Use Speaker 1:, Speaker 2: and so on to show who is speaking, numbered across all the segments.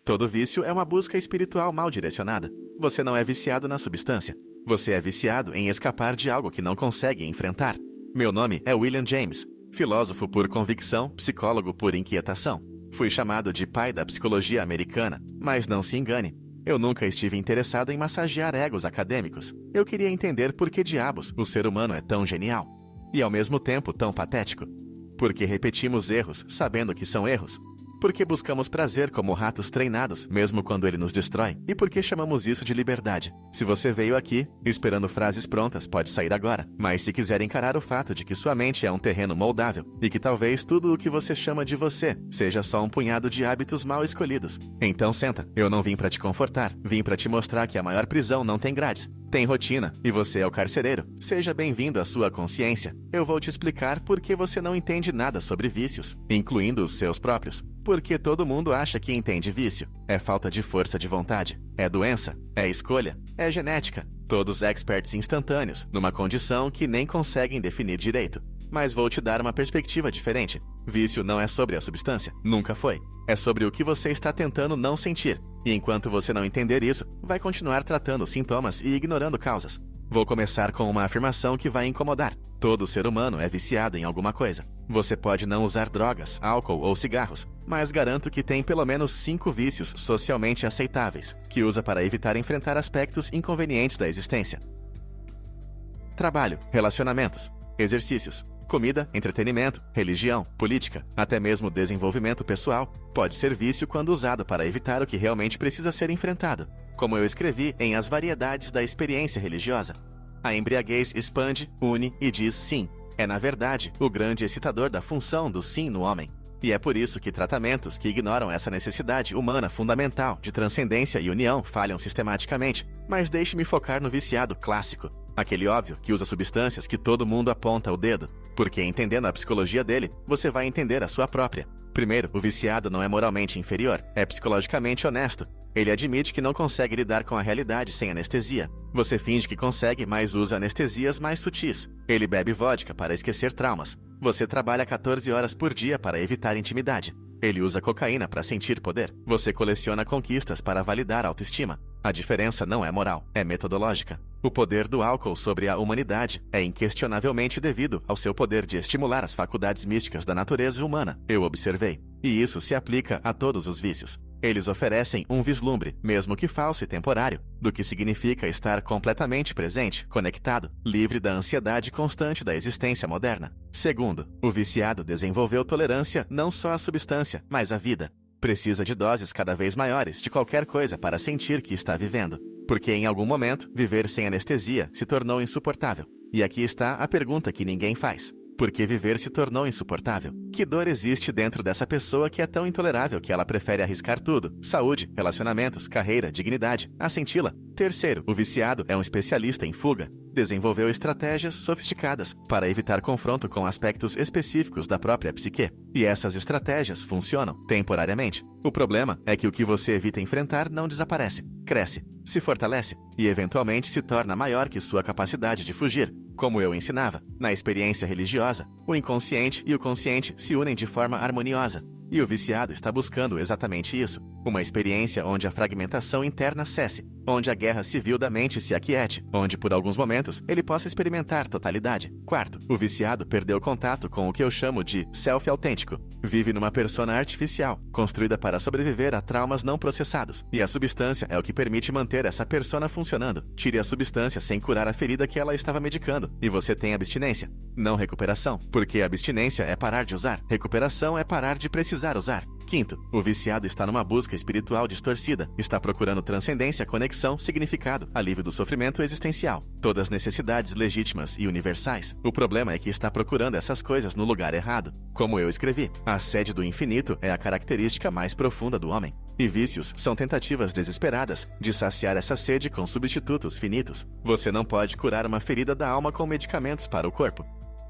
Speaker 1: Todo vício é uma busca espiritual mal direcionada. Você não é viciado na substância. Você é viciado em escapar de algo que não consegue enfrentar. Meu nome é William James, filósofo por convicção, psicólogo por inquietação. Fui chamado de pai da psicologia americana, mas não se engane. Eu nunca estive interessado em massagear egos acadêmicos. Eu queria entender por que diabos o ser humano é tão genial e ao mesmo tempo tão patético. Por que repetimos erros sabendo que são erros? Por que buscamos prazer como ratos treinados, mesmo quando ele nos destrói? E por que chamamos isso de liberdade? Se você veio aqui esperando frases prontas, pode sair agora. Mas se quiser encarar o fato de que sua mente é um terreno moldável e que talvez tudo o que você chama de você seja só um punhado de hábitos mal escolhidos, então senta. Eu não vim pra te confortar, vim pra te mostrar que a maior prisão não tem grades. Tem rotina, e você é o carcereiro. Seja bem-vindo à sua consciência. Eu vou te explicar por que você não entende nada sobre vícios, incluindo os seus próprios. Porque todo mundo acha que entende vício. É falta de força de vontade. É doença. É escolha. É genética. Todos experts instantâneos, numa condição que nem conseguem definir direito. Mas vou te dar uma perspectiva diferente. Vício não é sobre a substância. Nunca foi. É sobre o que você está tentando não sentir. E enquanto você não entender isso, vai continuar tratando sintomas e ignorando causas. Vou começar com uma afirmação que vai incomodar. Todo ser humano é viciado em alguma coisa. Você pode não usar drogas, álcool ou cigarros, mas garanto que tem pelo menos 5 vícios socialmente aceitáveis, que usa para evitar enfrentar aspectos inconvenientes da existência. Trabalho, relacionamentos, exercícios, comida, entretenimento, religião, política, até mesmo desenvolvimento pessoal, pode ser vício quando usado para evitar o que realmente precisa ser enfrentado. Como eu escrevi em As Variedades da Experiência Religiosa. A embriaguez expande, une e diz sim. É, na verdade, o grande excitador da função do sim no homem. E é por isso que tratamentos que ignoram essa necessidade humana fundamental de transcendência e união falham sistematicamente. Mas deixe-me focar no viciado clássico. Aquele óbvio que usa substâncias que todo mundo aponta o dedo. Porque entendendo a psicologia dele, você vai entender a sua própria. Primeiro, o viciado não é moralmente inferior, é psicologicamente honesto. Ele admite que não consegue lidar com a realidade sem anestesia. Você finge que consegue, mas usa anestesias mais sutis. Ele bebe vodka para esquecer traumas. Você trabalha 14 horas por dia para evitar intimidade. Ele usa cocaína para sentir poder. Você coleciona conquistas para validar a autoestima. A diferença não é moral, é metodológica. O poder do álcool sobre a humanidade é inquestionavelmente devido ao seu poder de estimular as faculdades místicas da natureza humana, eu observei. E isso se aplica a todos os vícios. Eles oferecem um vislumbre, mesmo que falso e temporário, do que significa estar completamente presente, conectado, livre da ansiedade constante da existência moderna. Segundo, o viciado desenvolveu tolerância não só à substância, mas à vida. Precisa de doses cada vez maiores de qualquer coisa para sentir que está vivendo. Porque em algum momento, viver sem anestesia se tornou insuportável. E aqui está a pergunta que ninguém faz. Por que viver se tornou insuportável? Que dor existe dentro dessa pessoa que é tão intolerável que ela prefere arriscar tudo? Saúde, relacionamentos, carreira, dignidade, a senti-la. Terceiro, o viciado é um especialista em fuga. Desenvolveu estratégias sofisticadas para evitar confronto com aspectos específicos da própria psique. E essas estratégias funcionam temporariamente. O problema é que o que você evita enfrentar não desaparece, cresce, se fortalece e eventualmente se torna maior que sua capacidade de fugir. Como eu ensinava, na experiência religiosa, o inconsciente e o consciente se unem de forma harmoniosa. E o viciado está buscando exatamente isso. Uma experiência onde a fragmentação interna cesse, onde a guerra civil da mente se aquiete, onde por alguns momentos ele possa experimentar totalidade. Quarto, o viciado perdeu contato com o que eu chamo de self autêntico. Vive numa persona artificial, construída para sobreviver a traumas não processados. E a substância é o que permite manter essa persona funcionando. Tire a substância sem curar a ferida que ela estava medicando, e você tem abstinência, não recuperação. Porque abstinência é parar de usar, recuperação é parar de precisar usar. Quinto, o viciado está numa busca espiritual distorcida. Está procurando transcendência, conexão, significado, alívio do sofrimento existencial. Todas necessidades legítimas e universais. O problema é que está procurando essas coisas no lugar errado. Como eu escrevi, a sede do infinito é a característica mais profunda do homem. E vícios são tentativas desesperadas de saciar essa sede com substitutos finitos. Você não pode curar uma ferida da alma com medicamentos para o corpo.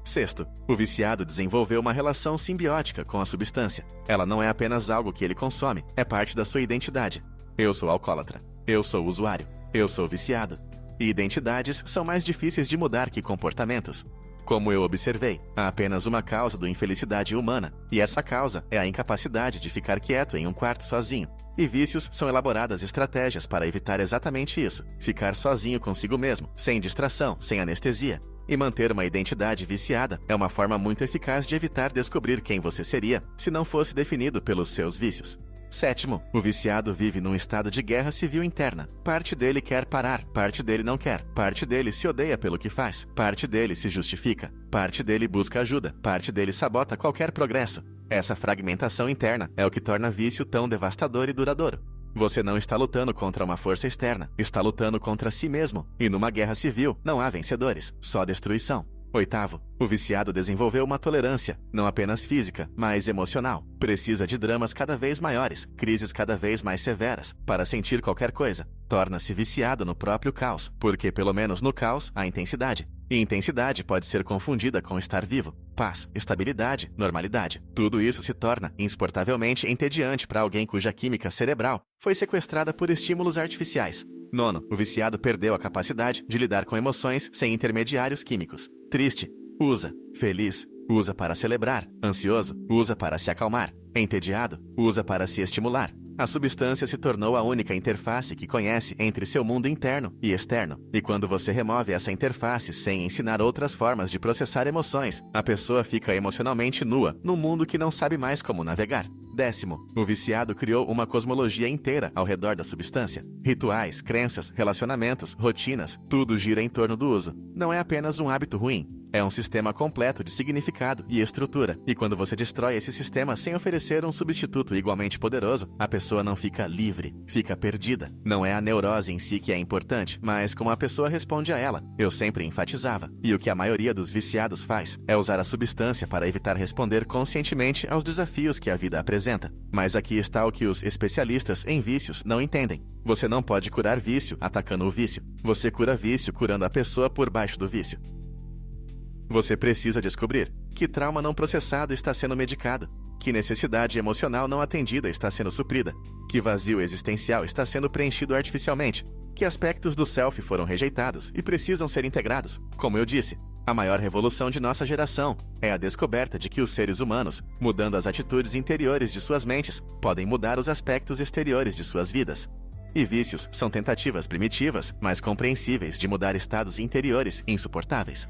Speaker 1: Sexto, o viciado desenvolveu uma relação simbiótica com a substância. Ela não é apenas algo que ele consome, é parte da sua identidade. Eu sou alcoólatra. Eu sou usuário. Eu sou viciado. E identidades são mais difíceis de mudar que comportamentos. Como eu observei, há apenas uma causa do infelicidade humana, e essa causa é a incapacidade de ficar quieto em um quarto sozinho. E vícios são elaboradas estratégias para evitar exatamente isso: ficar sozinho consigo mesmo, sem distração, sem anestesia. E manter uma identidade viciada é uma forma muito eficaz de evitar descobrir quem você seria se não fosse definido pelos seus vícios. Sétimo, o viciado vive num estado de guerra civil interna. Parte dele quer parar, parte dele não quer. Parte dele se odeia pelo que faz, parte dele se justifica. Parte dele busca ajuda, parte dele sabota qualquer progresso. Essa fragmentação interna é o que torna vício tão devastador e duradouro. Você não está lutando contra uma força externa, está lutando contra si mesmo. E numa guerra civil, não há vencedores, só destruição. Oitavo, o viciado desenvolveu uma tolerância, não apenas física, mas emocional. Precisa de dramas cada vez maiores, crises cada vez mais severas, para sentir qualquer coisa. Torna-se viciado no próprio caos, porque pelo menos no caos há intensidade. E intensidade pode ser confundida com estar vivo. Paz, estabilidade, normalidade. Tudo isso se torna insuportavelmente entediante para alguém cuja química cerebral foi sequestrada por estímulos artificiais. Nono, o viciado perdeu a capacidade de lidar com emoções sem intermediários químicos. Triste, usa. Feliz, usa para celebrar. Ansioso, usa para se acalmar. Entediado, usa para se estimular. A substância se tornou a única interface que conhece entre seu mundo interno e externo. E quando você remove essa interface sem ensinar outras formas de processar emoções, a pessoa fica emocionalmente nua, num mundo que não sabe mais como navegar. Décimo, o viciado criou uma cosmologia inteira ao redor da substância. Rituais, crenças, relacionamentos, rotinas, tudo gira em torno do uso. Não é apenas um hábito ruim. É um sistema completo de significado e estrutura. E quando você destrói esse sistema sem oferecer um substituto igualmente poderoso, a pessoa não fica livre, fica perdida. Não é a neurose em si que é importante, mas como a pessoa responde a ela. Eu sempre enfatizava. E o que a maioria dos viciados faz é usar a substância para evitar responder conscientemente aos desafios que a vida apresenta. Mas aqui está o que os especialistas em vícios não entendem. Você não pode curar vício atacando o vício. Você cura vício curando a pessoa por baixo do vício. Você precisa descobrir que trauma não processado está sendo medicado, que necessidade emocional não atendida está sendo suprida, que vazio existencial está sendo preenchido artificialmente, que aspectos do self foram rejeitados e precisam ser integrados. Como eu disse, a maior revolução de nossa geração é a descoberta de que os seres humanos, mudando as atitudes interiores de suas mentes, podem mudar os aspectos exteriores de suas vidas. E vícios são tentativas primitivas, mas compreensíveis de mudar estados interiores insuportáveis.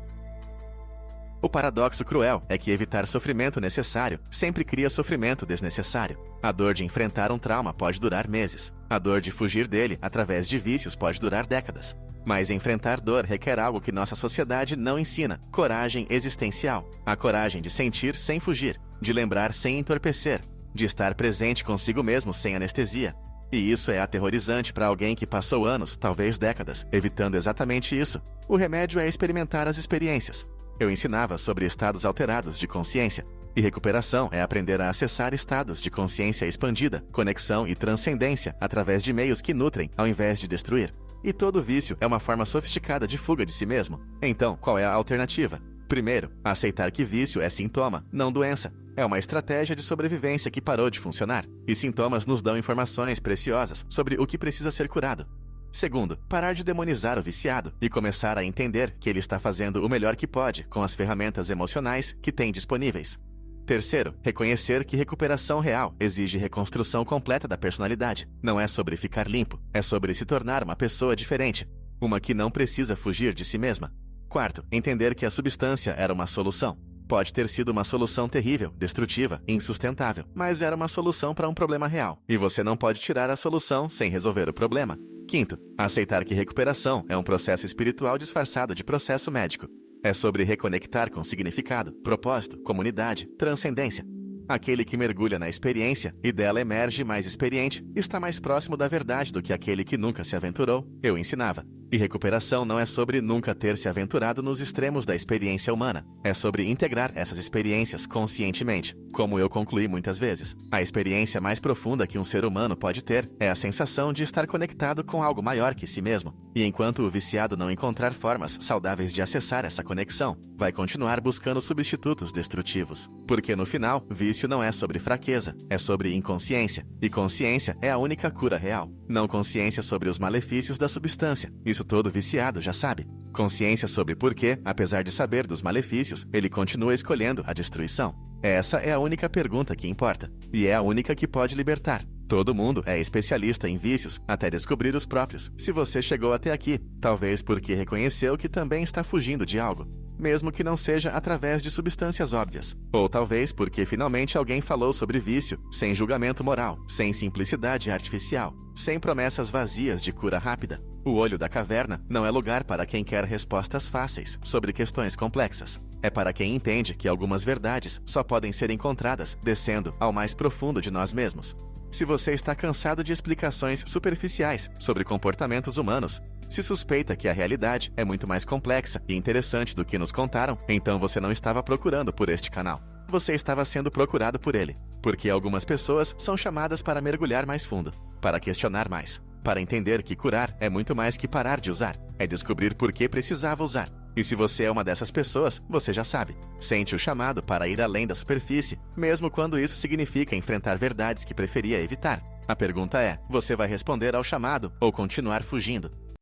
Speaker 1: O paradoxo cruel é que evitar sofrimento necessário sempre cria sofrimento desnecessário. A dor de enfrentar um trauma pode durar meses. A dor de fugir dele através de vícios pode durar décadas. Mas enfrentar dor requer algo que nossa sociedade não ensina: coragem existencial. A coragem de sentir sem fugir, de lembrar sem entorpecer, de estar presente consigo mesmo sem anestesia. E isso é aterrorizante para alguém que passou anos, talvez décadas, evitando exatamente isso. O remédio é experimentar as experiências. Eu ensinava sobre estados alterados de consciência, e recuperação é aprender a acessar estados de consciência expandida, conexão e transcendência através de meios que nutrem ao invés de destruir. E todo vício é uma forma sofisticada de fuga de si mesmo. Então, qual é a alternativa? Primeiro, aceitar que vício é sintoma, não doença. É uma estratégia de sobrevivência que parou de funcionar, e sintomas nos dão informações preciosas sobre o que precisa ser curado. Segundo, parar de demonizar o viciado e começar a entender que ele está fazendo o melhor que pode com as ferramentas emocionais que tem disponíveis. Terceiro, reconhecer que recuperação real exige reconstrução completa da personalidade. Não é sobre ficar limpo, é sobre se tornar uma pessoa diferente, uma que não precisa fugir de si mesma. Quarto, entender que a substância era uma solução. Pode ter sido uma solução terrível, destrutiva, insustentável, mas era uma solução para um problema real, e você não pode tirar a solução sem resolver o problema. Quinto, aceitar que recuperação é um processo espiritual disfarçado de processo médico. É sobre reconectar com significado, propósito, comunidade, transcendência. Aquele que mergulha na experiência e dela emerge mais experiente está mais próximo da verdade do que aquele que nunca se aventurou, eu ensinava. E recuperação não é sobre nunca ter se aventurado nos extremos da experiência humana. É sobre integrar essas experiências conscientemente. Como eu concluí muitas vezes, a experiência mais profunda que um ser humano pode ter é a sensação de estar conectado com algo maior que si mesmo. E enquanto o viciado não encontrar formas saudáveis de acessar essa conexão, vai continuar buscando substitutos destrutivos. Porque no final, vício não é sobre fraqueza, é sobre inconsciência. E consciência é a única cura real. Não consciência sobre os malefícios da substância, e isso todo viciado já sabe. Consciência sobre por que, apesar de saber dos malefícios, ele continua escolhendo a destruição. Essa é a única pergunta que importa. E é a única que pode libertar. Todo mundo é especialista em vícios até descobrir os próprios. Se você chegou até aqui, talvez porque reconheceu que também está fugindo de algo, mesmo que não seja através de substâncias óbvias. Ou talvez porque finalmente alguém falou sobre vício, sem julgamento moral, sem simplicidade artificial, sem promessas vazias de cura rápida. O olho da caverna não é lugar para quem quer respostas fáceis sobre questões complexas. É para quem entende que algumas verdades só podem ser encontradas descendo ao mais profundo de nós mesmos. Se você está cansado de explicações superficiais sobre comportamentos humanos, se suspeita que a realidade é muito mais complexa e interessante do que nos contaram, então você não estava procurando por este canal. Você estava sendo procurado por ele, porque algumas pessoas são chamadas para mergulhar mais fundo, para questionar mais, para entender que curar é muito mais que parar de usar, é descobrir por que precisava usar. E se você é uma dessas pessoas, você já sabe. Sente o chamado para ir além da superfície, mesmo quando isso significa enfrentar verdades que preferia evitar. A pergunta é: você vai responder ao chamado ou continuar fugindo?